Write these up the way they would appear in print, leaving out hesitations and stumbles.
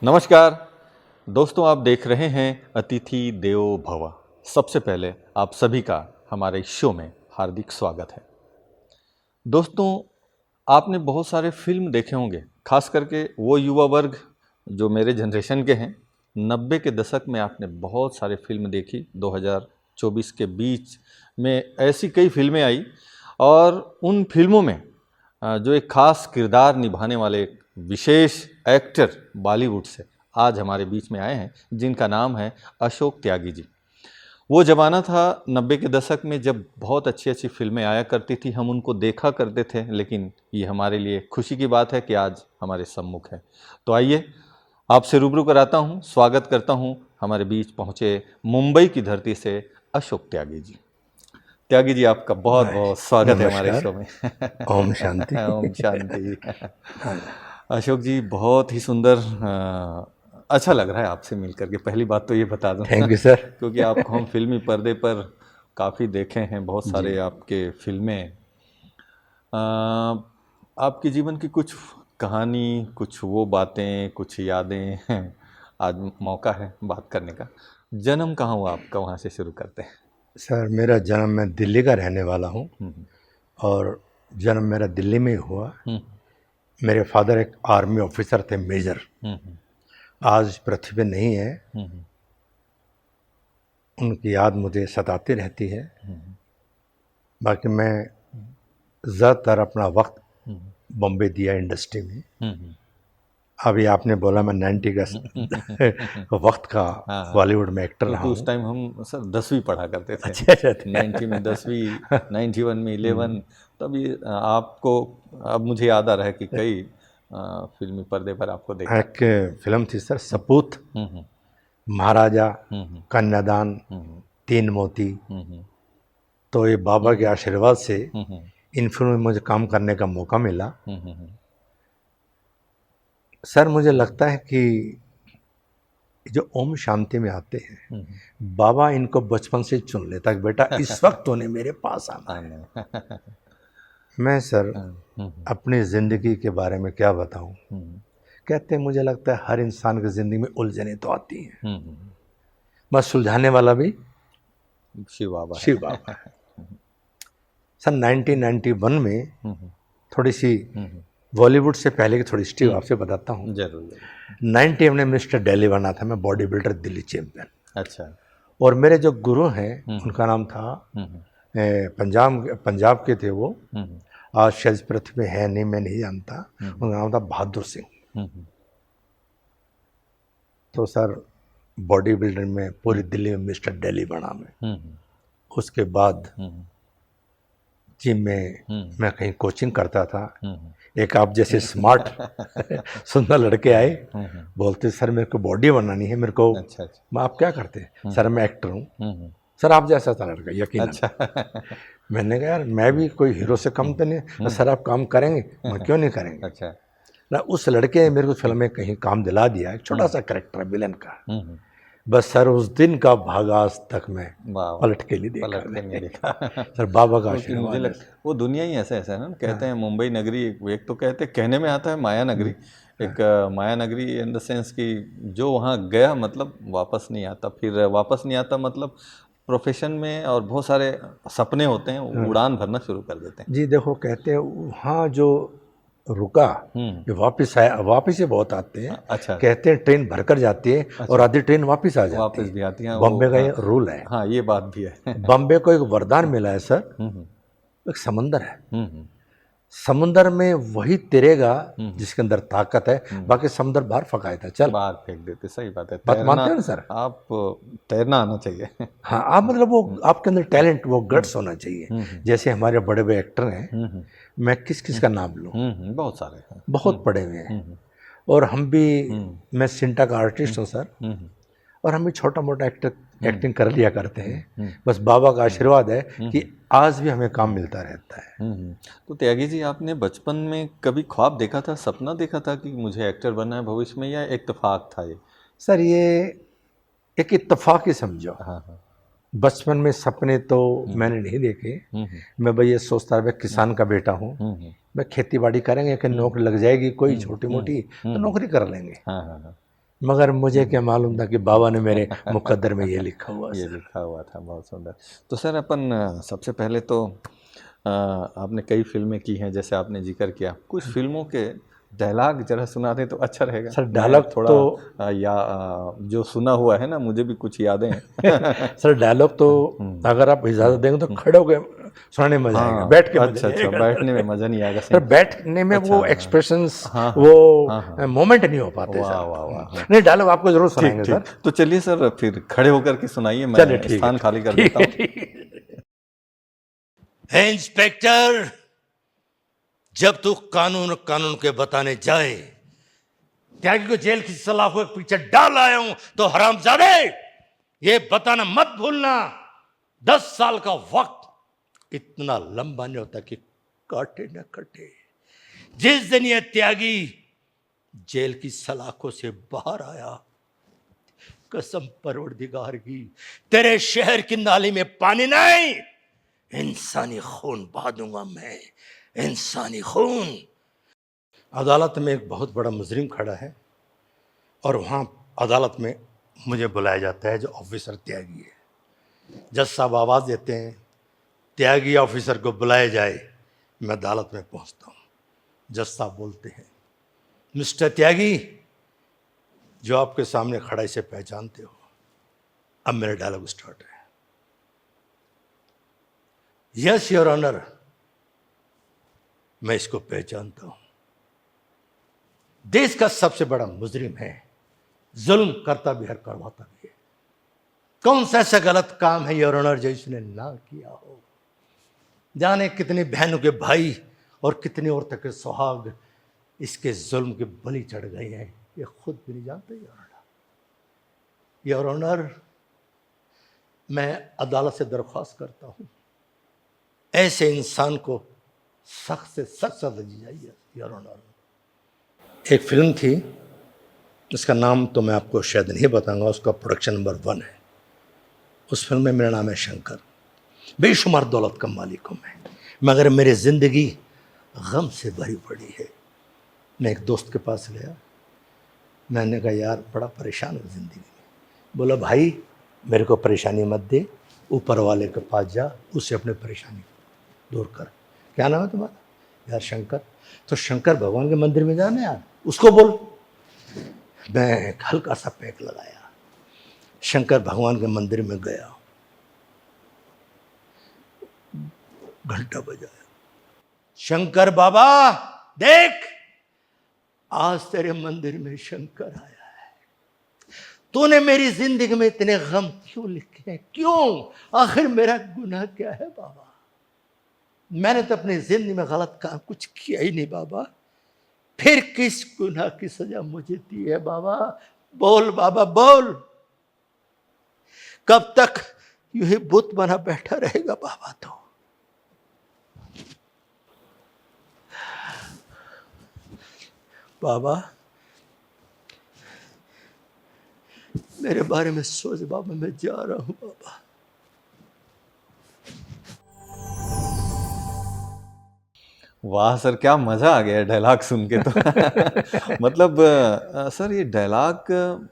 नमस्कार दोस्तों, आप देख रहे हैं अतिथि देवो भव। सबसे पहले आप सभी का हमारे इस शो में हार्दिक स्वागत है। दोस्तों, आपने बहुत सारे फिल्म देखे होंगे, खास करके वो युवा वर्ग जो मेरे जनरेशन के हैं। 90 के दशक में आपने बहुत सारे फिल्म देखी। 2024 के बीच में ऐसी कई फिल्में आई और उन फिल्मों में जो एक खास किरदार निभाने वाले एक विशेष एक्टर बॉलीवुड से आज हमारे बीच में आए हैं, जिनका नाम है अशोक त्यागी जी। वो ज़माना था 90 के दशक में जब बहुत अच्छी अच्छी फिल्में आया करती थी, हम उनको देखा करते थे। लेकिन ये हमारे लिए खुशी की बात है कि आज हमारे सम्मुख है। तो आइए आपसे रूबरू कराता हूँ, स्वागत करता हूँ हमारे बीच पहुँचे मुंबई की धरती से अशोक त्यागी जी। त्यागी जी, आपका बहुत बहुत स्वागत है हमारे शो में। ओम शांति। ओम शांति। अशोक जी, बहुत ही सुंदर, अच्छा लग रहा है आपसे मिलकर के। पहली बात तो ये बता दूं थैंक यू सर। क्योंकि आपको हम फिल्मी पर्दे पर काफ़ी देखे हैं, बहुत सारे आपके फिल्में। आपके जीवन की कुछ कहानी, कुछ वो बातें, कुछ यादें हैं। आज मौका है बात करने का। जन्म कहाँ हुआ आपका, वहाँ से शुरू करते हैं। सर मेरा जन्म, मैं दिल्ली का रहने वाला हूँ और जन्म मेरा दिल्ली में ही हुआ। मेरे फादर एक आर्मी ऑफिसर थे, मेजर। आज पृथ्वी पे नहीं है। उनकी याद मुझे सताती रहती है। बाकी मैं ज़्यादातर अपना वक्त बॉम्बे दिया इंडस्ट्री में। अभी आपने बोला मैं 90 का वक्त का बॉलीवुड में एक्टर रहा हूँ। उस टाइम हम सर 10वीं पढ़ा करते थे। अच्छा 90 में 10वीं, 91 में 11। तभी आपको, अब मुझे याद आ रहा है कि कई फिल्मी पर्दे पर आपको देखा। एक फिल्म थी सर, सपूत, महाराजा, कन्यादान, तीन मोती। तो ये बाबा के आशीर्वाद से इन फिल्मों में मुझे काम करने का मौका मिला। सर मुझे लगता है कि जो ओम शांति में आते हैं, बाबा इनको बचपन से चुन लेता कि बेटा इस वक्त तूने मेरे पास आना है। मैं सर अपनी ज़िंदगी के बारे में क्या बताऊं। कहते हैं, मुझे लगता है हर इंसान की ज़िंदगी में उलझनें तो आती हैं, बस सुलझाने वाला भी शिव बाबा शिव बाबा है। सन 1991 में थोड़ी सी बॉलीवुड से पहले की थोड़ी हिस्ट्री आपसे बताता हूँ। जरूर। 90 में मिस्टर दिल्ली बना था मैं, बॉडी बिल्डर दिल्ली चैंपियन। अच्छा। और मेरे जो गुरु हैं उनका नाम था, पंजाब के थे वो। आज शायद पृथ्वी पे है नहीं, मैं नहीं जानता। उनका नाम था बहादुर सिंह। तो सर बॉडी बिल्डर में पूरी दिल्ली में मिस्टर दिल्ली बना मैं। उसके बाद जिम में मैं कहीं कोचिंग करता था। एक आप जैसे स्मार्ट सुंदर लड़के आए, बोलते सर मेरे को बॉडी बनानी है, मेरे को। अच्छा। मैं, आप क्या करते हैं? सर मैं एक्टर हूँ। सर आप जैसा था लड़का, यकीन। अच्छा। मैंने कहा यार मैं भी कोई हीरो से कम तो नहीं। सर आप काम करेंगे? मैं, क्यों नहीं करेंगे। अच्छा। ना उस लड़के ने मेरे को फिल्म में कहीं काम दिला दिया, एक छोटा सा करेक्टर विलन का। बस सर उस दिन का भागा आज तक मैं पलट के नहीं देखा। सर बाबा का आशीर्वाद। मुझे वो दुनिया ही ऐसा है ना। कहते हैं मुंबई नगरी, एक तो कहते हैं, कहने में आता है माया नगरी। एक माया नगरी इन द सेंस कि जो वहाँ गया मतलब वापस नहीं आता, फिर वापस नहीं आता मतलब प्रोफेशन में और बहुत सारे सपने होते हैं, उड़ान भरना शुरू कर देते हैं। जी देखो, कहते हैं वहाँ जो रुका जो वापस आया, वापस ही बहुत आते हैं। अच्छा। कहते हैं ट्रेन भरकर जाती है और आधी ट्रेन वापस आ जाती है। वापस भी आती है, बॉम्बे का ये रूल है। हाँ, ये बात भी है। बॉम्बे को एक वरदान मिला है सर, एक समंदर है। समुंदर में वही तैरेगा जिसके अंदर ताकत है, बाकी समुंदर बाहर फकाया था, चल बाहर फेंक देते। सही बात है। बात मानते हैं ना सर? आप तैरना आना चाहिए। हाँ, आप मतलब वो आपके अंदर टैलेंट, वो गट्स होना चाहिए। जैसे हमारे बड़े बड़े एक्टर हैं, मैं किस किस का नाम लूँ, बहुत सारे हैं, बहुत पढ़े हुए हैं। और हम भी, मैं सिंटा का आर्टिस्ट हूँ सर, और हम भी छोटा मोटा एक्टिंग कर लिया करते हैं। बस बाबा का आशीर्वाद है कि आज भी हमें काम मिलता रहता है। तो त्यागी जी, आपने बचपन में कभी ख्वाब देखा था, सपना देखा था कि मुझे एक्टर बनना है भविष्य में, या इत्तेफाक था ये? सर ये एक इत्तेफाक ही समझो। हाँ। बचपन में सपने तो मैंने नहीं देखे। मैं भाई ये सोचता रहा, किसान का बेटा हूँ, मैं खेती बाड़ी करेंगे कि नौकरी लग जाएगी कोई छोटी मोटी तो नौकरी कर लेंगे। हाँ। मगर मुझे क्या मालूम था कि बाबा ने मेरे मुकद्दर में ये लिखा हुआ ये सर। लिखा हुआ था, बहुत सुंदर। तो सर अपन सबसे पहले तो आपने कई फिल्में की हैं, जैसे आपने जिक्र किया, कुछ फिल्मों के डायलॉग जरा सुना दें तो अच्छा रहेगा। सर मैं डायलॉग थोड़ा तो जो सुना हुआ है ना, मुझे भी कुछ यादें हैं। सर डायलॉग तो अगर आप इजाज़त देंगे तो खड़े होके सुनाने में मजा आएगा, हाँ, बैठ के मजा अच्छा नहीं अच्छा, आएगा बैठने में सर। मज़ा नहीं आएगा, सर सही। बैठने में अच्छा, वो एक्सप्रेशंस, हाँ हाँ हाँ हाँ, वो मोमेंट नहीं हो पाते वाह सर। वाह वाह, हाँ। नहीं डायलॉग आपको जरूर ठीक सुनाएंगे ठीक, सर। तो चलिए सर फिर खड़े होकर के सुनाइए, चलिए मैं ठीक है, स्थान खाली कर ठीक देता है, हूँ। ठीक है। है इंस्पेक्टर, जब तू कानून कानून के बताने जाए, त्यागी को जेल की सलाखों के पीछे डाल आया हूं, तो हरामजादे ये बताना मत भूलना, 10 साल का वक्त इतना लंबा नहीं होता कि काटे न कटे। जिस दिन ये त्यागी जेल की सलाखों से बाहर आया, कसम परवरदिगार की, तेरे शहर की नाली में पानी नहीं, इंसानी खून बहा दूंगा मैं, इंसानी खून। अदालत में एक बहुत बड़ा मुजरिम खड़ा है और वहां अदालत में मुझे बुलाया जाता है, जो ऑफिसर त्यागी है। जज साहब आवाज देते हैं, त्यागी ऑफिसर को बुलाया जाए। मैं अदालत में पहुंचता हूं। जज साहब बोलते हैं, मिस्टर त्यागी, जो आपके सामने खड़ा, इसे पहचानते हो? अब मेरा डायलॉग स्टार्ट है। यस योर ऑनर, मैं इसको पहचानता हूं। देश का सबसे बड़ा मुजरिम है, जुल्म करता भी है, करवाता भी है। कौन सा ऐसा गलत काम है योर ऑनर जो इसने ना किया हो? जाने कितनी बहनों के भाई और कितनी औरतों के सुहाग इसके जुल्म के बलि चढ़ गए हैं, ये खुद भी नहीं जानते योर ऑनर। योर ऑनर, मैं अदालत से दरख्वास्त करता हूं, ऐसे इंसान को सख्त से सख्त सजा दी जाए योर ऑनर। एक फिल्म थी, उसका नाम तो मैं आपको शायद नहीं बताऊंगा, उसका प्रोडक्शन नंबर 1 है। उस फिल्म में मेरा नाम है शंकर। बेशुमार दौलत का मालिक हूँ मैं, मगर मेरी ज़िंदगी गम से भरी पड़ी है। मैं एक दोस्त के पास गया, मैंने कहा यार बड़ा परेशान हूँ ज़िंदगी में। बोला भाई मेरे को परेशानी मत दे, ऊपर वाले के पास जा, उससे अपनी परेशानी दूर कर। क्या नाम है तुम्हारा? यार शंकर। तो शंकर भगवान के मंदिर में जाना यार, उसको बोल। मैं हल्का सा पैक लगाया, शंकर भगवान के मंदिर में गया, घंटा बजाया, शंकर बाबा देख, आज तेरे मंदिर में शंकर आया है। तूने मेरी जिंदगी में इतने गम क्यों लिखे हैं? क्यों? आखिर मेरा गुनाह क्या है बाबा? मैंने तो अपनी जिंदगी में गलत काम कुछ किया ही नहीं बाबा, फिर किस गुनाह की सजा मुझे दी है बाबा? बोल बाबा बोल। कब तक यूं ही बुत बना बैठा रहेगा बाबा? तो बाबा मेरे बारे में सोच बाबा, मैं जा रहा हूं बाबा। वाह सर, क्या मज़ा आ गया डायलॉग सुन के तो। मतलब सर ये डायलॉग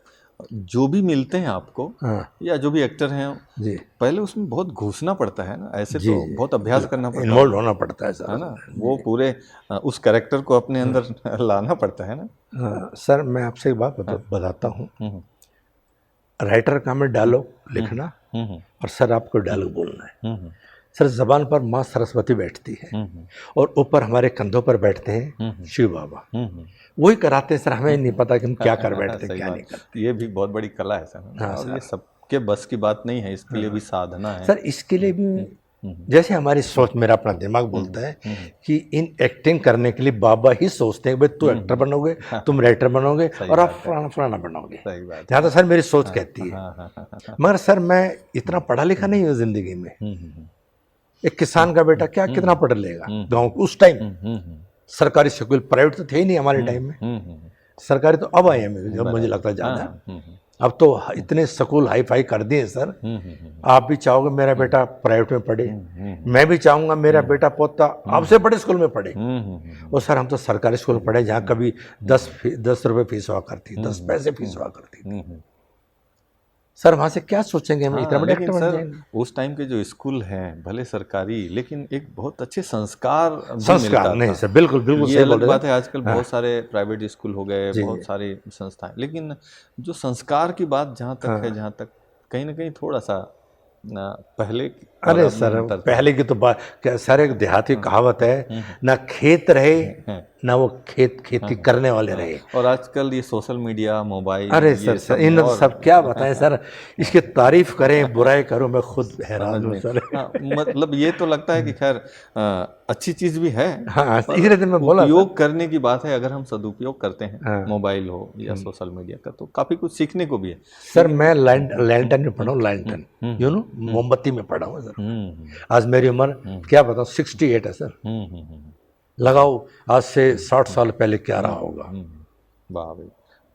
जो भी मिलते हैं आपको, हाँ या जो भी एक्टर हैं, जी पहले उसमें बहुत घुसना पड़ता है ना, ऐसे जी तो बहुत अभ्यास करना पड़ता इन्वॉल्व होना पड़ता है है सर। ना, वो पूरे उस कैरेक्टर को अपने अंदर लाना पड़ता है ना। हाँ, सर मैं आपसे एक बात बताता हूँ। हम्म राइटर का काम है डायलॉग लिखना, हम्म और सर आपको डायलॉग बोलना है। हम्म सर जबान पर माँ सरस्वती बैठती है, हम्म और ऊपर हमारे कंधों पर बैठते हैं शिव बाबा। हम्म वही कराते हैं सर, हमें नहीं पता कि हम क्या कर बैठते हैं, सही क्या बात। नहीं करते। ये भी बहुत बड़ी कला है सर, हाँ और सर। ये सबके बस की बात नहीं है, इसके लिए भी साधना है। सर इसके लिए भी जैसे हमारी सोच, मेरा अपना दिमाग बोलता है कि इन एक्टिंग करने के लिए बाबा ही सोचते हैं भाई तू एक्टर बनोगे, तुम राइटर बनोगे, और आप फलाना फलाना बनोगे। सही बात है। यहाँ तो सर मेरी सोच कहती है। हाँ हाँ हाँ। मगर सर मैं इतना पढ़ा लिखा नहीं हूँ जिंदगी में। एक किसान का बेटा क्या कितना पढ़ लेगा गाँव उस टाइम? सरकारी स्कूल, प्राइवेट तो थे ही नहीं हमारे टाइम में। सरकारी तो अब आए हैं, जब मुझे लगता है ज़्यादा। अब तो इतने स्कूल हाई फाई कर दिए सर। आप भी चाहोगे मेरा बेटा प्राइवेट में पढ़े, मैं भी चाहूंगा मेरा बेटा पोता आपसे बड़े स्कूल में पढ़े। और सर हम तो सरकारी स्कूल पढ़े जहाँ कभी 10 रुपए फीस हुआ करती, 10 पैसे फीस हुआ करती थी। सर वहाँ से क्या सोचेंगे हम, इतना बड़े एक्टर बन जाएंगे। उस टाइम के जो स्कूल हैं भले सरकारी, लेकिन एक बहुत अच्छे संस्कार भी संस्कार मिलता नहीं था। सर, बिल्कुल बिल्कुल ये सही बोल अलग रहे बात है, हैं। आजकल बहुत सारे प्राइवेट स्कूल हो गए, जी, बहुत सारी संस्थाएं, लेकिन जो संस्कार की बात जहाँ तक है, जहाँ तक कहीं ना कहीं थोड़ा सा पहले और अरे अब में सर अंतर था। पहले की तो बात क्या सर, एक देहाती कहावत है, ना खेत रहे ना वो खेती करने वाले रहे। और आजकल ये सोशल मीडिया, मोबाइल, अरे ये सर सब इन में और सब क्या बताएं सर, इसकी तारीफ करें बुराई करूं मैं खुद हैरान समझ हूँ में सर। मतलब ये तो लगता है कि खैर अच्छी चीज भी है, हाँ पर इसीलिए तो मैं बोला सर। उपयोग करने की बात है। अगर हम सदुपयोग करते हैं हाँ। मोबाइल हो या सोशल मीडिया का, तो काफी कुछ सीखने को भी है। सर मैं लैंटन में पढ़ा हूँ, लैंटन यू नो मोमबत्ती में पढ़ा हूँ सर। आज मेरी उम्र क्या बताऊँ 68 है सर। लगाओ आज से 60 साल पहले क्या रहा होगा। वाह भाई,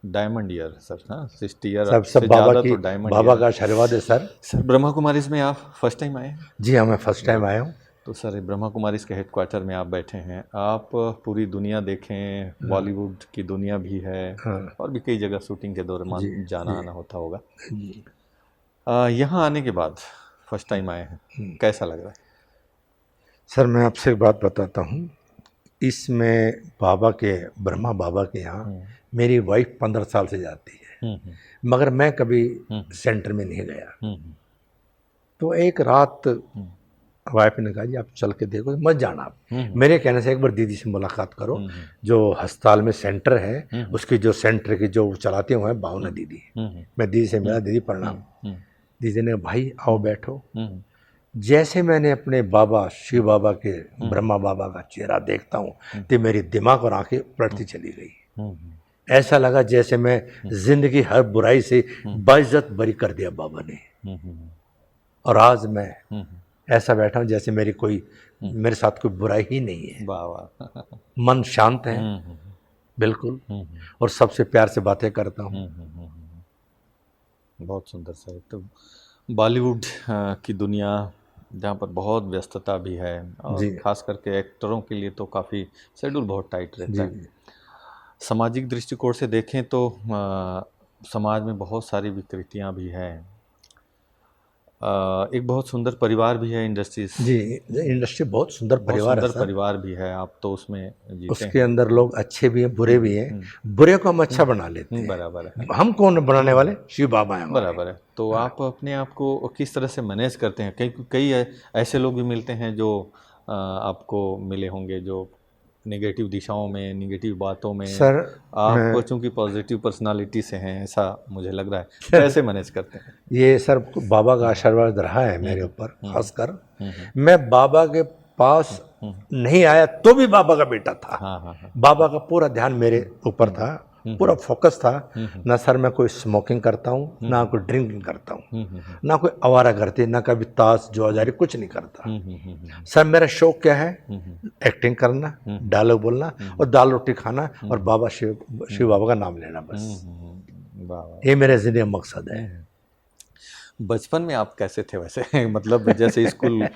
डायमंड ईयर सर। हाँ, 60 ईयर सब से बाबा ज्यादा की तो डायमंड बाबा ईयर। का आशीर्वाद है सर। सर ब्रह्मा कुमारीज में आप फर्स्ट टाइम आए हैं? जी हाँ मैं फर्स्ट टाइम आया हूँ। तो सर ब्रह्मा कुमारीज के हेडक्वार्टर में आप बैठे हैं, आप पूरी दुनिया देखें, बॉलीवुड की दुनिया भी है, और भी कई जगह शूटिंग के दौरान जाना आना होता होगा। यहाँ आने के बाद फर्स्ट टाइम आए हैं, कैसा लग रहा है? सर मैं आपसे एक बात बताता हूँ, इसमें बाबा के ब्रह्मा बाबा के यहाँ मेरी वाइफ 15 साल से जाती है, मगर मैं कभी सेंटर में नहीं गया। तो एक रात वाइफ ने कहा जी आप चल के देखो, मत जाना आप। मेरे कहने से एक बार दीदी से मुलाकात करो, जो अस्पताल में सेंटर है उसकी जो सेंटर की जो चलाते हुए हैं भावना दीदी। मैं दीदी से मिला, दीदी प्रणाम। दीदी ने भाई आओ बैठो। जैसे मैंने अपने बाबा शिव बाबा के ब्रह्मा बाबा का चेहरा देखता हूँ तो मेरी दिमाग और आंखें पलटती चली गई। ऐसा लगा जैसे मैं जिंदगी हर बुराई से बाइज्जत बरी कर दिया बाबा ने। और आज मैं ऐसा बैठा हूँ जैसे मेरे साथ कोई बुराई ही नहीं है। वाह वाह। मन शांत है बिल्कुल, और सबसे प्यार से बातें करता हूँ। बहुत सुंदर सर। तो बॉलीवुड की दुनिया जहाँ पर बहुत व्यस्तता भी है, और खास करके एक्टरों के लिए तो काफ़ी शेड्यूल बहुत टाइट रहता है। सामाजिक दृष्टिकोण से देखें तो समाज में बहुत सारी विकृतियाँ भी हैं। एक बहुत सुंदर परिवार भी है इंडस्ट्री। जी इंडस्ट्री बहुत सुंदर परिवार है सर। परिवार भी है, आप तो उसमें जीते उसके अंदर लोग अच्छे भी हैं बुरे भी हैं। बुरे को हम अच्छा बना लेते हैं। बराबर है। हम कौन बनाने वाले, शिव बाबा हैं। बराबर है। तो आप अपने आप को किस तरह से मैनेज करते हैं? कई ऐसे लोग भी मिलते हैं जो आपको मिले होंगे जो नेगेटिव दिशाओं में, नेगेटिव बातों में। सर आप चूंकि पॉजिटिव पर्सनालिटी से हैं, ऐसा मुझे लग रहा है, कैसे मैनेज करते हैं? ये सर बाबा का आशीर्वाद रहा है मेरे ऊपर। खासकर मैं बाबा के पास नहीं आया तो भी बाबा का बेटा था। बाबा का पूरा ध्यान मेरे ऊपर था, पूरा फोकस था। ना सर मैं कोई स्मोकिंग करता हूँ, ना कोई ड्रिंकिंग करता हूँ, ना कोई आवारागर्दी, ना कभी ताश जुआजारी, कुछ नहीं करता। सर मेरा शौक क्या है? एक्टिंग करना, डायलॉग बोलना और दाल रोटी खाना और बाबा शिव बाबा का नाम लेना, बस ये मेरे जिंदगी का मकसद है। बचपन में आप कैसे थे वैसे? मतलब जैसे स्कूल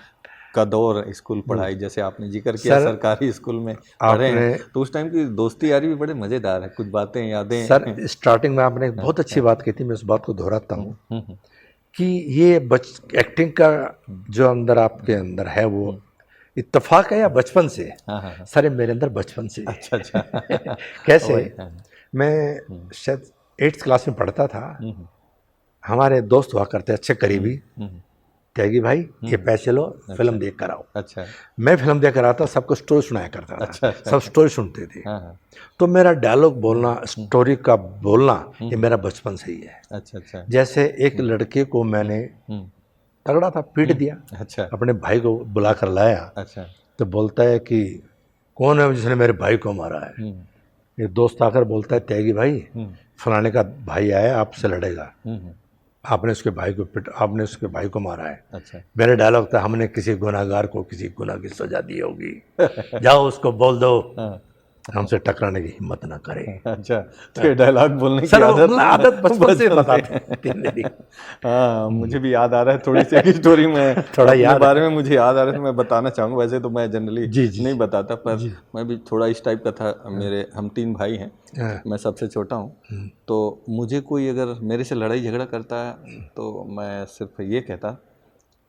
का दौर, स्कूल पढ़ाई, जैसे आपने जिक्र किया सरकारी स्कूल में पढ़े हैं, तो उस टाइम की दोस्ती यारी भी बड़े मजेदार है, कुछ बातें यादें। सर स्टार्टिंग में आपने एक बहुत अच्छी बात की थी, मैं उस बात को दोहराता हूँ कि ये एक्टिंग का जो अंदर आपके अंदर है वो इत्तेफाक है या बचपन से? सर ये मेरे अंदर बचपन से। अच्छा कैसे? मैं शायद 8th क्लास में पढ़ता था। हमारे दोस्त हुआ करते अच्छे करीबी, त्यागी भाई ये पैसे लो, फिल्म देख कर आओ। अच्छा। मैं फिल्म देख कर आता, सबको स्टोरी सुनाया करता था। अच्छा। सब स्टोरी सुनते थे। तो मेरा डायलॉग बोलना, स्टोरी का बोलना, ये मेरा बचपन से ही है। अच्छा। जैसे एक लड़के को मैंने तगड़ा था पीट दिया। अच्छा। अपने भाई को बुला कर लाया। अच्छा। तो बोलता है कि कौन है जिसने मेरे भाई को मारा है? एक दोस्त आकर बोलता है त्यागी भाई फलाने का भाई आया, आपसे लड़ेगा, आपने उसके भाई को मारा है। अच्छा। मेरा डायलॉग था हमने किसी गुनाहगार को किसी गुनाह की सजा दी होगी, जाओ उसको बोल दो हमसे टकराने की हिम्मत ना करे। अच्छा, तो ये डायलॉग बोलने की सर आदत आदत बचपन से बचपन बताते हैं तीन मेरी। हाँ, मुझे भी याद आ रहा है थोड़ी सी एक स्टोरी में थोड़ा अपने याद बारे में मुझे याद आ रहा है, तो मैं बताना चाहूँगा। वैसे तो मैं जनरली जी, जी, नहीं बताता, पर जी। मैं भी थोड़ा इस टाइप का था। हम 3 भाई हैं, हाँ, मैं सबसे छोटा हूँ। तो मुझे कोई अगर मेरे से लड़ाई झगड़ा करता है तो मैं सिर्फ ये कहता,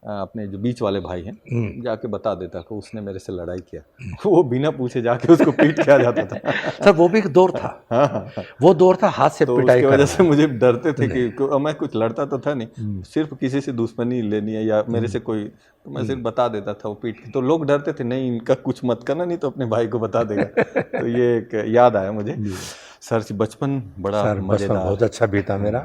अपने जो बीच वाले भाई हैं जाके बता देता कि उसने मेरे से लड़ाई किया। वो बिना पूछे जाके उसको पीट के आ जाता था। सर वो भी एक दौर था, हाँ हाँ हाँ। वो दौर था हाथ से तो पिटाई उसके वजह से करना। मुझे डरते थे कि मैं कुछ लड़ता तो था नहीं, सिर्फ किसी से दुश्मनी लेनी है या मेरे से कोई, तो मैं सिर्फ बता देता था वो पीट के। तो लोग डरते थे, नहीं इनका कुछ मत करना, नहीं तो अपने भाई को बता देगा। तो ये एक याद आया मुझे। सर बचपन बड़ा सर बचपन मज़ेदार। बहुत अच्छा बीता मेरा।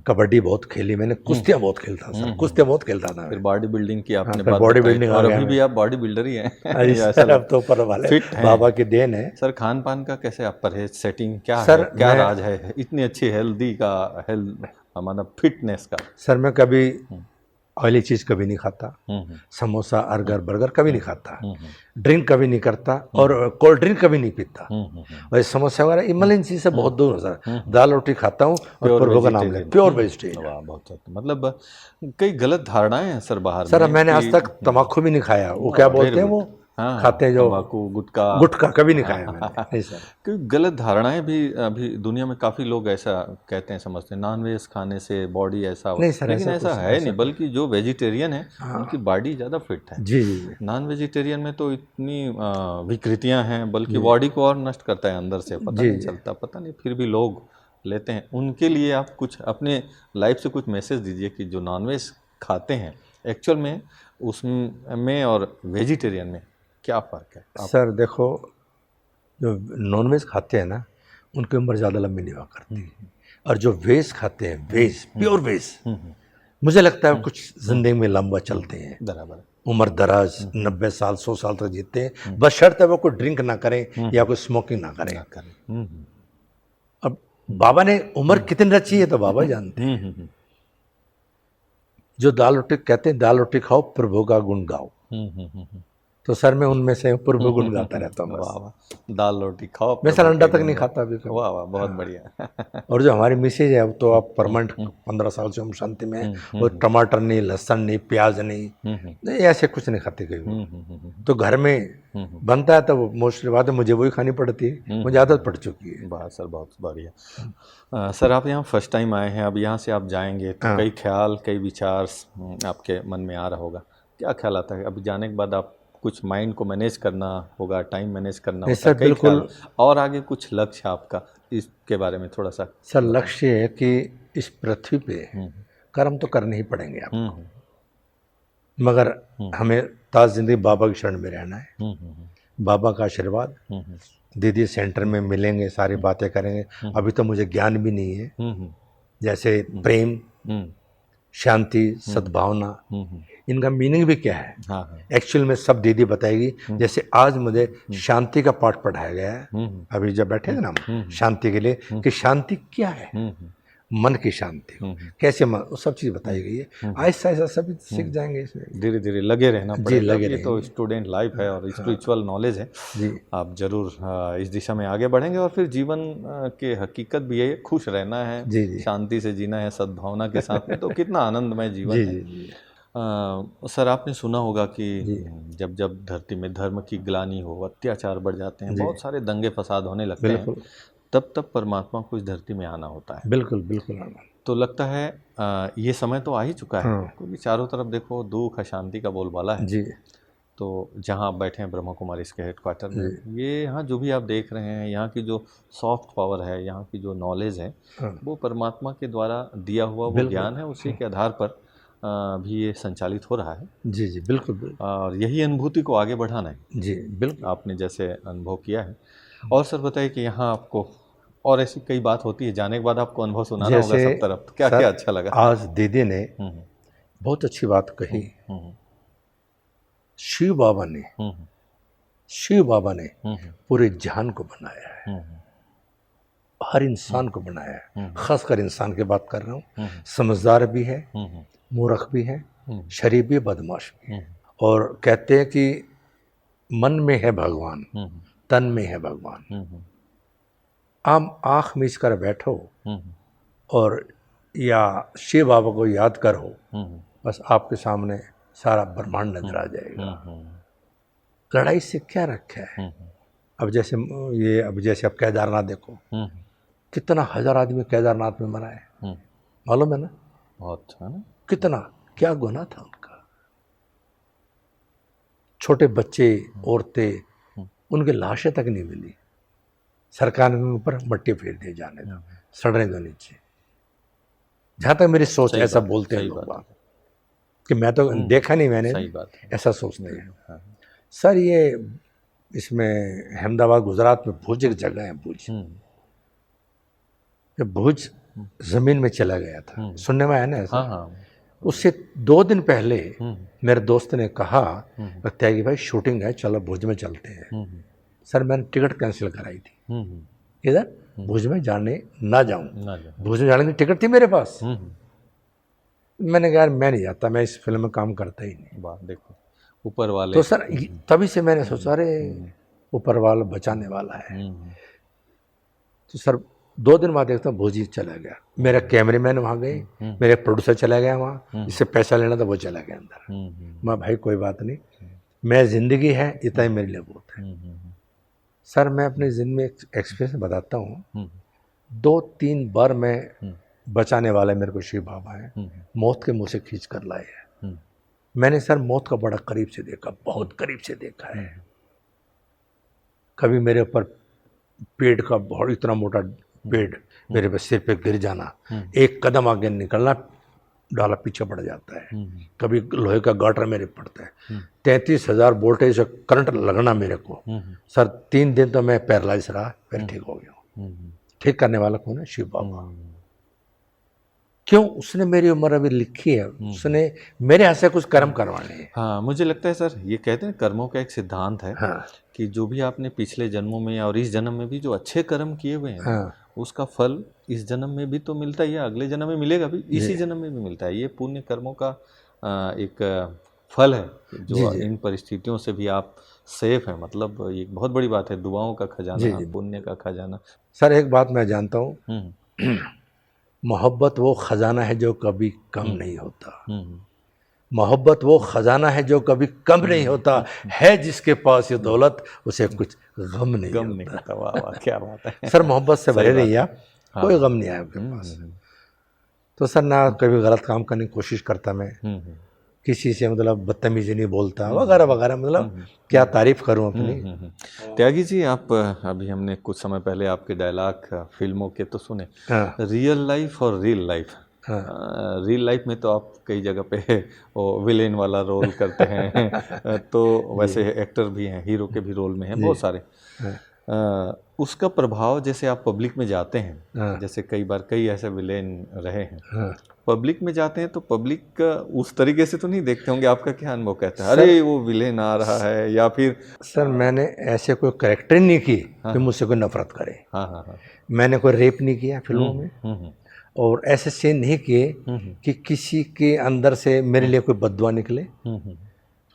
कबड्डी बहुत खेली मैंने, कुश्तियाँ बहुत खेलता सर, कुश्तियाँ बहुत खेलता था फिर मैं। बॉडी बिल्डिंग की आपने फिर बात बॉडी बताई, बिल्डिंग आ और गया अभी मैं। भी आप बॉडी बिल्डर ही हैं। अरे या ऐसा सर अब तो ऊपर वाले फिट हैं। बाबा की देन है। सर खान पान का कैसे आप परहेज सेटिंग क्या सर, है, क्या मैं- राज है इतनी अच्छी हेल्दी का, हेल्थ मतलब फिटनेस का? सर मैं कभी ऑयली चीज़ कभी नहीं खाता, हम्म समोसा अर्गर बर्गर कभी नहीं खाता, ड्रिंक कभी नहीं करता, और कोल्ड ड्रिंक कभी नहीं पीता। वैसे समोसा वगैरह ये मलिन चीज़ से बहुत दूर हूँ सर। दाल रोटी खाता हूँ और प्योर प्रभु का नाम ले, वेजिटेरियन। Pure vegetarian. वाह, बहुत अच्छा। मतलब कई गलत धारणाएं हैं सर बाहर सर में मैंने कि- आज तक तम्बाकू भी नहीं खाया, वो क्या वेरी बोलते हैं वो गुड। हाँ, खाते हैं जो तंबाकू, गुटखा। गुटखा कभी नहीं खाया मैंने, नहीं सर। क्योंकि गलत धारणाएं भी अभी दुनिया में काफ़ी लोग ऐसा कहते हैं, समझते हैं नॉनवेज खाने से बॉडी ऐसा हो, नहीं सर, लेकिन ऐसा ऐसा कुछ है नहीं, नहीं, बल्कि जो वेजिटेरियन है उनकी बॉडी ज़्यादा फिट है। जी जी जी। नॉन वेजिटेरियन में तो इतनी विकृतियां हैं, बल्कि बॉडी को और नष्ट करता है अंदर से, पता जी, नहीं जी। चलता, पता नहीं फिर भी लोग लेते हैं। उनके लिए आप कुछ अपने लाइफ से कुछ मैसेज दीजिए कि जो नॉनवेज खाते हैं एक्चुअल में उसमें और वेजिटेरियन में क्या फ़र्क है? आप सर देखो, जो नॉनवेज खाते हैं ना उनकी उम्र ज़्यादा लंबी नहीं हुआ करती, और जो वेज खाते हैं, वेज प्योर वेज, मुझे लगता है कुछ जिंदगी में लंबा चलते हैं, बराबर। उम्र दराज 90 साल 100 साल तक जीते हैं, बस शर्त है वो कोई ड्रिंक ना करें या कोई स्मोकिंग ना करें। अब बाबा ने उम्र कितनी रची है तो बाबा ही जानते हैं। जो दाल रोटी कहते हैं, दाल रोटी खाओ प्रभु का गुण गाओ, तो सर मैं उनमें से प्रभु गुण गाता रहता हूँ बस। वाह वाह, दाल रोटी खाओ, मैं सर प्रभु अंडा के तक गुण नहीं गाओ। खाता अभी कभी। वाह वाह, बहुत बढ़िया। और जो हमारी मिसेज है, अब तो आप परमानेंट 15 साल से हम शांति में हैं, वो टमाटर नहीं, लहसुन नहीं, प्याज नहीं ऐसे कुछ नहीं खाते कभी। तो घर में बनता है तो मोस्टली बात है मुझे वही खानी पड़ती है, मुझे आदत पड़ चुकी है। वाह सर, बहुत बढ़िया। सर आप यहाँ फर्स्ट टाइम आए हैं, अब यहाँ से आप जाएंगे तो कई ख्याल, कई विचार आपके मन में आ रहा होगा। क्या ख्याल आता है अभी जाने के बाद? आप कुछ माइंड को मैनेज करना होगा, टाइम मैनेज करना होगा, सर कई बिल्कुल। ख्याल, और आगे कुछ लक्ष्य आपका, इसके बारे में थोड़ा सा? सर लक्ष्य है कि इस पृथ्वी पे कर्म तो करने ही पड़ेंगे आपको, मगर हमें ताज़ जिंदगी बाबा की शरण में रहना है। बाबा का आशीर्वाद, दीदी सेंटर में मिलेंगे, सारी बातें करेंगे। अभी तो मुझे ज्ञान भी नहीं है, जैसे प्रेम, शांति, सद्भावना, इनका मीनिंग भी क्या है एक्चुअल में सब दीदी बताएगी। जैसे आज मुझे शांति का पाठ पढ़ाया गया है, अभी जब बैठे थे ना हम शांति के लिए, कि शांति क्या है, मन की शांति हो कैसे, मन, वो सब चीज़ बताई गई है। आहिस्ता आहिस्ता सभी सीख जाएंगे इसमें, धीरे धीरे लगे रहना जी पड़ेगा। लगे ये तो रहेंगे। स्टूडेंट लाइफ है और स्पिरिचुअल नॉलेज है, जी आप जरूर इस दिशा में आगे बढ़ेंगे। और फिर जीवन के हकीकत भी है, खुश रहना है, जी जी शांति से जीना है, सद्भावना के साथ में, तो कितना आनंदमय जीवन जी है। जी जी सर आपने सुना होगा कि जी। जब जब धरती में धर्म की ग्लानि हो, अत्याचार बढ़ जाते हैं, बहुत सारे दंगे फसाद होने लगते हैं, बिल्कुल तब तब परमात्मा को इस धरती में आना होता है। बिल्कुल बिल्कुल आनंद। तो लगता है ये समय तो आ ही चुका है, हाँ। क्योंकि चारों तरफ देखो दुख अशांति का बोलबाला है। जी तो जहाँ आप बैठे हैं ब्रह्मा कुमारी इसके हेडक्वार्टर में, ये यहाँ जो भी आप देख रहे हैं, यहाँ की जो सॉफ्ट पावर है, यहाँ की जो नॉलेज है, हाँ। वो परमात्मा के द्वारा दिया हुआ वो बिल्कुल। ज्ञान है, उसी के आधार पर भी ये संचालित हो रहा है। जी जी बिल्कुल बिल्कुल। और यही अनुभूति को आगे बढ़ाना है, जी बिल्कुल। आपने जैसे अनुभव किया है। और सर बताइए कि यहाँ आपको और ऐसी कई बात होती है, जाने के बाद आपको अनुभव सुनाना होगा जैसे सब तरफ, क्या सर, क्या अच्छा लगा? आज दीदी ने बहुत अच्छी बात कही। शिव बाबा ने शिव बाबा ने पूरे जहान को बनाया है, हर इंसान को बनाया है, खासकर इंसान की बात कर रहा हूँ। समझदार भी है, मूर्ख भी है, शरीफ भी, बदमाश भी है। और कहते हैं कि मन में है भगवान तन में है भगवान। हम्म, आप आँख मीच कर बैठो हम्म, और या शिव बाबा को याद करो, हम्म, बस आपके सामने सारा ब्रह्मांड नजर आ जाएगा। हम्म, लड़ाई से क्या रखा है। हम्म, अब जैसे अब केदारनाथ देखो, हम्म, कितना हजार आदमी केदारनाथ में मरा है, हम्म, मालूम है ना? बहुत अच्छा ना। कितना, क्या गुनाह था उनका। छोटे बच्चे, औरतें, उनकी लाशें तक नहीं मिली। सरकार ने उन ऊपर मट्टी फेर दी, जाने दो, सड़ने दो नीचे। जहां तक मेरी सोच सही ऐसा बात है, बोलते हैं सही लोग बात बात, कि मैं तो देखा नहीं, मैंने सही बात है। ऐसा सोचते हैं। हाँ, सर ये इसमें अहमदाबाद गुजरात में भुज एक जगह है, भुज। जब भुज जमीन में चला गया था, सुनने में आया ना ऐसा। हाँ, हाँ, उससे 2 दिन पहले हम्म, मेरे दोस्त ने कहा, त्यागी भाई शूटिंग है, चलो भुज में चलते हैं। हम्म, सर मैंने टिकट कैंसिल कराई थी, हम्म, इधर भुज में जाने ना जाऊं। ना जाओ। भुज में जाने की टिकट थी मेरे पास। हम्म, मैंने कहा यार मैं नहीं जाता, मैं इस फिल्म में काम करता ही नहीं। वाह, देखो ऊपर वाले। तो सर तभी से मैंने सोचा, अरे ऊपर वाला बचाने वाला है। हम्म, तो सर 2 दिन बाद देखता हूँ भुज ही चला गया। मेरा कैमरामैन वहाँ गए, मेरे प्रोड्यूसर चला गया वहाँ, इससे पैसा लेना था वो चला गया अंदर। मैं भाई कोई बात नहीं, मैं जिंदगी है इतना ही मेरे लिए बहुत है। सर मैं अपनी जिंदगी में एक एक्सपीरियंस बताता हूँ। 2-3 बार मैं बचाने वाले मेरे को शिव बाबा है, मौत के मुंह से खींच कर लाए हैं। मैंने सर मौत का बड़ा करीब से देखा, बहुत करीब से देखा है। कभी मेरे ऊपर पेड़ का बहुत इतना मोटा पेड़ मेरे पे सिर पे गिर जाना, एक कदम आगे निकलना, डाला पीछे पड़ जाता है। कभी लोहे का गाटर मेरे पड़ता है, 33,000 वोल्टेज से करंट लगना मेरे को। सर 3 दिन तो मैं पैरालाइज रहा, फिर ठीक हो गया। ठीक करने वाला कौन है? शिव बाबा। क्यों? उसने मेरी उम्र अभी लिखी है, उसने मेरे हाथ से कुछ कर्म करवाने हैं। हाँ, मुझे लगता है सर, ये कहते हैं कर्मों का एक सिद्धांत है। हाँ कि जो भी आपने पिछले जन्मों में और इस जन्म में भी जो अच्छे कर्म किए हुए हैं, हाँ उसका फल इस जन्म में भी तो मिलता ही है, अगले जन्म में मिलेगा भी, इसी जन्म में भी मिलता है। ये पुण्य कर्मों का एक फल है, जो इन परिस्थितियों से भी आप सेफ हैं। मतलब ये एक बहुत बड़ी बात है, दुआओं का खजाना, पुण्य का खजाना। सर एक बात मैं जानता हूँ, हम्म, मोहब्बत वो खजाना है जो कभी कम नहीं होता। मोहब्बत वो खजाना है जो कभी कम नहीं होता। है जिसके पास ये दौलत, उसे कुछ गम नहीं गम नहीं होता। वाह वाह, क्या बात है। सर मोहब्बत से भरे सही बात रहिए आप, कोई गम नहीं आया आपके पास। तो सर ना कभी गलत काम करने की कोशिश करता मैं, किसी से मतलब बदतमीजी नहीं बोलता वगैरह वगैरह। मतलब क्या तारीफ करूं अपनी। त्यागी जी, आप अभी हमने कुछ समय पहले आपके डायलॉग फिल्मों के तो सुने, हाँ रियल लाइफ और रियल लाइफ। रियल लाइफ में तो आप कई जगह पे वो विलेन वाला रोल करते हैं, तो वैसे एक्टर भी हैं, हीरो के भी रोल में हैं बहुत सारे। उसका प्रभाव जैसे आप पब्लिक में जाते हैं, जैसे कई बार कई ऐसे विलेन रहे हैं, पब्लिक में जाते हैं तो पब्लिक उस तरीके से तो नहीं देखते होंगे। आपका क्या अनुभव कहता है? अरे वो विलेन आ रहा है, या फिर सर मैंने ऐसे कोई करेक्टर नहीं की कि मुझसे कोई नफरत करे। हाँ हाँ हाँ, मैंने कोई रेप नहीं किया फिल्मों में, और ऐसे सीन नहीं किए कि किसी के अंदर से मेरे लिए कोई बददुआ निकले।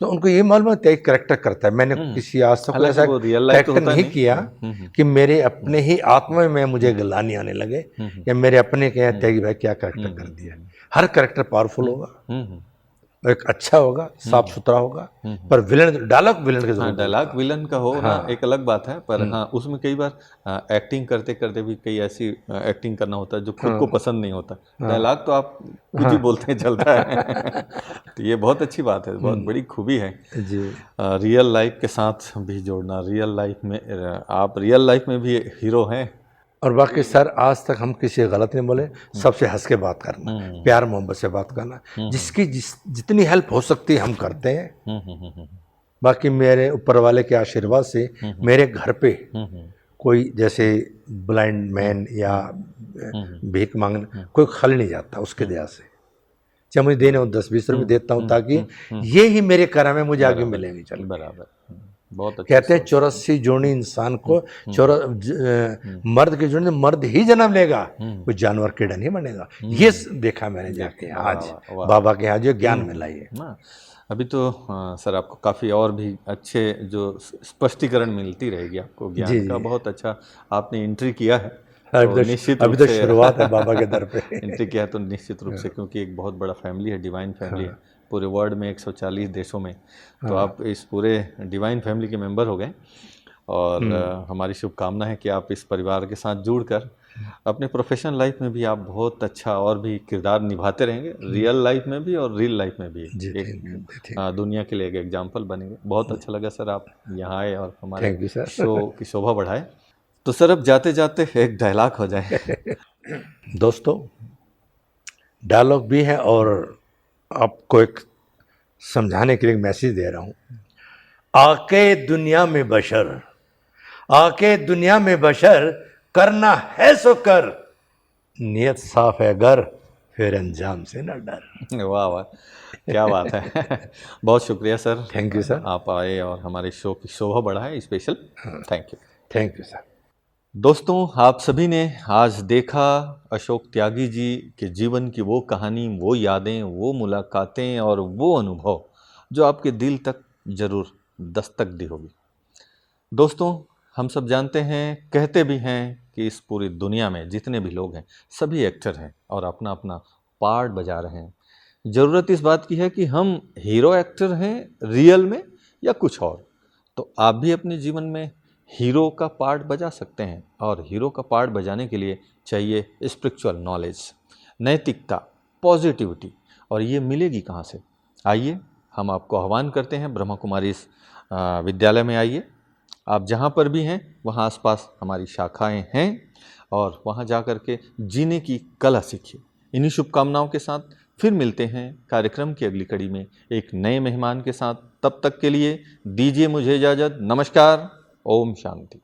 तो उनको ये मालूम है एक करेक्टर करता है। मैंने किसी आज तक ऐसा करेक्टर नहीं किया कि मेरे अपने ही आत्मा में मुझे गिलानी आने लगे, या मेरे अपने कहते हैं कि भाई क्या करेक्टर कर दिया। हर करेक्टर पावरफुल होगा, एक अच्छा होगा, साफ सुथरा होगा, पर विलन डायलॉग विलन के जरूर। डायलॉग विलन का हो ना, एक अलग बात है, पर हाँ उसमें कई बार एक्टिंग करते करते भी कई ऐसी एक्टिंग करना होता है जो खुद को पसंद नहीं होता। डायलॉग तो आप कुछ ही बोलते हैं, चलता है। तो ये बहुत अच्छी बात है, बहुत बड़ी खूबी है जी। रियल लाइफ के साथ भी जोड़ना। रियल लाइफ में आप रियल लाइफ में भी हीरो हैं। और बाकी सर आज तक हम किसी से गलत नहीं बोले, सबसे हंस के बात करना, प्यार मोहब्बत से बात करना, जिसकी जितनी हेल्प हो सकती है हम करते हैं। बाकी मेरे ऊपर वाले के आशीर्वाद से मेरे घर पे कोई जैसे ब्लाइंड मैन या भीख मांगने कोई खाली नहीं जाता, उसके दया से। चाहे मुझे देने हो 10-20 रुपये देता हूँ, ताकि ये ही मेरे कर्म है, मुझे आगे मिलेंगे। चल बराबर, बहुत अच्छा। कहते हैं 84 जोड़ी इंसान को, मर्द की जोड़ी मर्द ही जन्म लेगा, कोई जानवर कीड़ा नहीं बनेगा। ये देखा मैंने जाके आज बाबा के यहाँ जो ज्ञान मिला है। अभी तो सर आपको काफ़ी और भी अच्छे जो स्पष्टीकरण मिलती रहेगी आपको जी, ज्ञान का। जी। बहुत अच्छा आपने एंट्री किया है, अभी तो निश्चित रूप अभी तो से शुरुआत है बाबा के दर पे। एंट्री किया है तो निश्चित रूप से, क्योंकि एक बहुत बड़ा फैमिली है, डिवाइन फैमिली है पूरे वर्ल्ड में 140 देशों में, तो आप इस पूरे डिवाइन फैमिली के मेंबर हो गए। और हमारी शुभकामना है कि आप इस परिवार के साथ जुड़कर अपने प्रोफेशनल लाइफ में भी आप बहुत अच्छा और भी किरदार निभाते रहेंगे, रियल लाइफ में भी और रियल लाइफ में भी जी, एक दुनिया के लिए एक एग्जाम्पल बनेंगे। बहुत अच्छा लगा सर आप यहाँ आए और हमारे थैंक यू सर। शो की शोभा बढ़ाए। तो सर अब जाते जाते एक डायलॉग हो जाए। दोस्तों, डायलॉग भी है और आपको एक समझाने के लिए मैसेज दे रहा हूँ। आके दुनिया में बशर, आके दुनिया में बशर, करना है सो कर, नियत साफ है अगर, फिर अंजाम से न डर। वाह वाह, क्या बात है। बहुत शुक्रिया सर, थैंक यू सर। आप आए और हमारे शो की शोभा बढ़ाए। Special thank you. Thank you sir. दोस्तों, आप सभी ने आज देखा अशोक त्यागी जी के जीवन की वो कहानी, वो यादें, वो मुलाकातें और वो अनुभव जो आपके दिल तक जरूर दस्तक दी होगी। दोस्तों, हम सब जानते हैं, कहते भी हैं कि इस पूरी दुनिया में जितने भी लोग हैं सभी एक्टर हैं और अपना अपना पार्ट बजा रहे हैं। ज़रूरत इस बात की है कि हम हीरो एक्टर हैं रियल में या कुछ और। तो आप भी अपने जीवन में हीरो का पार्ट बजा सकते हैं, और हीरो का पार्ट बजाने के लिए चाहिए स्पिरिचुअल नॉलेज, नैतिकता, पॉजिटिविटी। और ये मिलेगी कहाँ से? आइए, हम आपको आह्वान करते हैं ब्रह्मा कुमारी इस विद्यालय में आइए। आप जहाँ पर भी हैं वहाँ आसपास हमारी शाखाएं हैं, और वहाँ जा कर के जीने की कला सीखिए। इन्हीं शुभकामनाओं के साथ फिर मिलते हैं कार्यक्रम की अगली कड़ी में एक नए मेहमान के साथ। तब तक के लिए दीजिए मुझे इजाज़त। नमस्कार। ओम शांति।